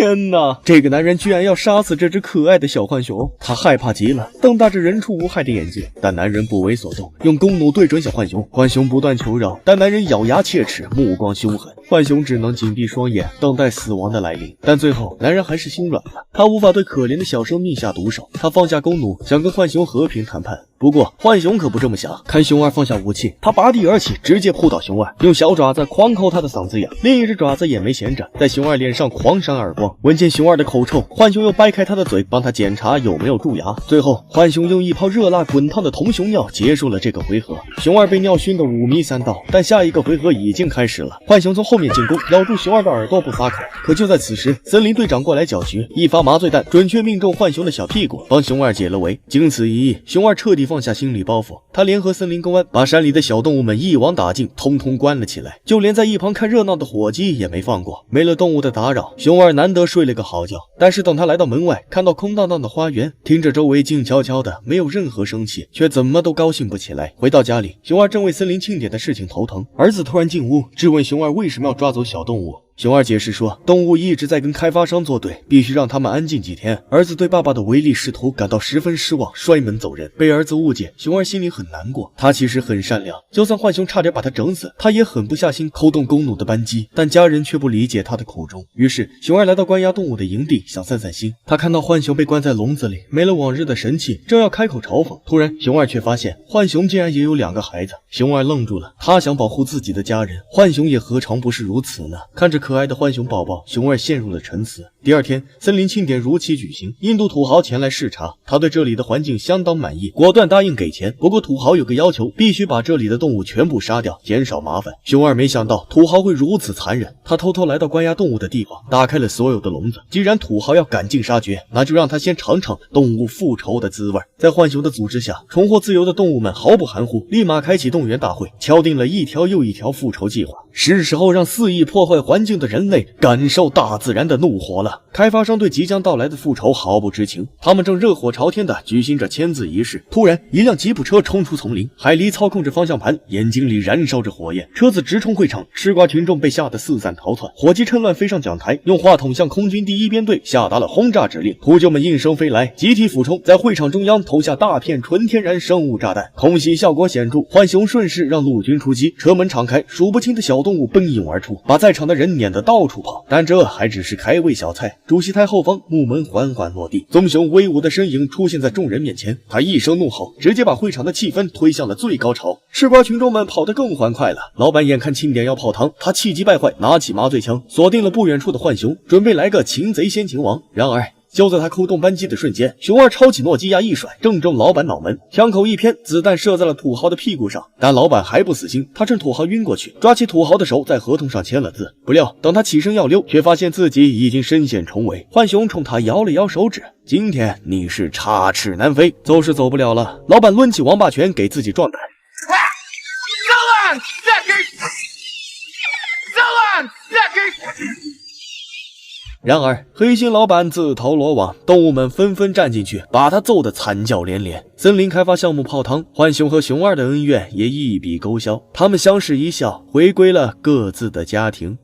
天哪，这个男人居然要杀死这只可爱的小浣熊，他害怕极了，瞪大着人畜无害的眼睛。但男人不为所动，用弓弩对准小浣熊，浣熊不断求饶，但男人咬牙切齿，目光凶狠，浣熊只能紧闭双眼，等待死亡的来临。但最后，男人还是心软了，他无法对可怜的小生命下毒手，他放下弓弩，想跟浣熊和平谈判。不过浣熊可不这么想，看熊二放下武器，他拔地而起，直接扑倒熊二，用小爪子狂抠他的嗓子眼，另一只爪子也没闲着，在熊二脸上狂扇耳光。闻见熊二的口臭，浣熊又掰开他的嘴，帮他检查有没有蛀牙。最后，浣熊用一泡热辣滚烫的铜熊尿结束了这个回合。熊二被尿熏得五迷三道，但下一个回合已经开始了。浣熊从后面进攻，咬住熊二的耳朵不撒口。可就在此时，森林队长过来搅局，一发麻醉弹准确命中浣熊的小屁股，帮熊二解了围。经此一役，熊二彻底放下心理包袱，他联合森林公安，把山里的小动物们一网打尽，通通关了起来。就连在一旁看热闹的伙计也没放过。没了动物的打扰，熊二难得睡了个好觉。但是等他来到门外，看到空荡荡的花园，听着周围静悄悄的，没有任何生气，却怎么都高兴不起来。回到家里，熊二正为森林庆典的事情头疼，儿子突然进屋，质问熊二为什么要抓走小动物。熊二解释说，动物一直在跟开发商作对，必须让他们安静几天。儿子对爸爸的唯利是图感到十分失望，摔门走人。被儿子误解，熊二心里很难过。他其实很善良，就算浣熊差点把他整死，他也狠不下心扣动弓弩的扳机。但家人却不理解他的苦衷。于是熊二来到关押动物的营地，想散散心。他看到浣熊被关在笼子里，没了往日的神气，正要开口嘲讽，突然熊二却发现浣熊竟然也有2个孩子。熊二愣住了，他想保护自己的家人，浣熊也何尝不是如此呢？看着可爱的浣熊宝宝，熊二陷入了沉思。第二天，森林庆典如期举行，印度土豪前来视察，他对这里的环境相当满意，果断答应给钱。不过土豪有个要求，必须把这里的动物全部杀掉，减少麻烦。熊二没想到土豪会如此残忍，他偷偷来到关押动物的地方，打开了所有的笼子。既然土豪要赶尽杀绝，那就让他先尝尝动物复仇的滋味。在浣熊的组织下，重获自由的动物们毫不含糊，立马开启动员大会，敲定了一条又一条复仇计划。是时候让肆意破坏环境的人类感受大自然的怒火了。开发商对即将到来的复仇毫不知情，他们正热火朝天地举行着签字仪式。突然，一辆吉普车冲出丛林，海狸操控着方向盘，眼睛里燃烧着火焰，车子直冲会场。吃瓜群众被吓得四散逃窜，伙计趁乱飞上讲台，用话筒向空军第1编队下达了轰炸指令。秃鹫们应声飞来，集体俯冲，在会场中央投下大片纯天然生物炸弹，空袭效果显著。浣熊顺势让陆军出击，车门敞开，数不清的小动物奔涌而出，把在场的人撵得到处跑。但这还只是开胃小菜。主席台后方，木门缓缓落地，棕熊威武的身影出现在众人面前。他一声怒吼，直接把会场的气氛推向了最高潮。吃瓜群众们跑得更欢快了。老板眼看庆典要泡汤，他气急败坏，拿起麻醉枪锁定了不远处的浣熊，准备来个擒贼先擒王。然而就在他扣动扳机的瞬间，熊二抄起诺基亚一甩，正中老板脑门，枪口一偏，子弹射在了土豪的屁股上。但老板还不死心，他趁土豪晕过去，抓起土豪的手，在合同上签了字。不料等他起身要溜，却发现自己已经身陷重围。浣熊冲他摇了摇手指，今天你是插翅难飞，走是走不了了。老板抡起王八拳给自己壮胆。然而黑心老板自投罗网，动物们纷纷站进去，把他揍得惨叫连连。森林开发项目泡汤，浣熊和熊二的恩怨也一笔勾销，他们相视一笑，回归了各自的家庭。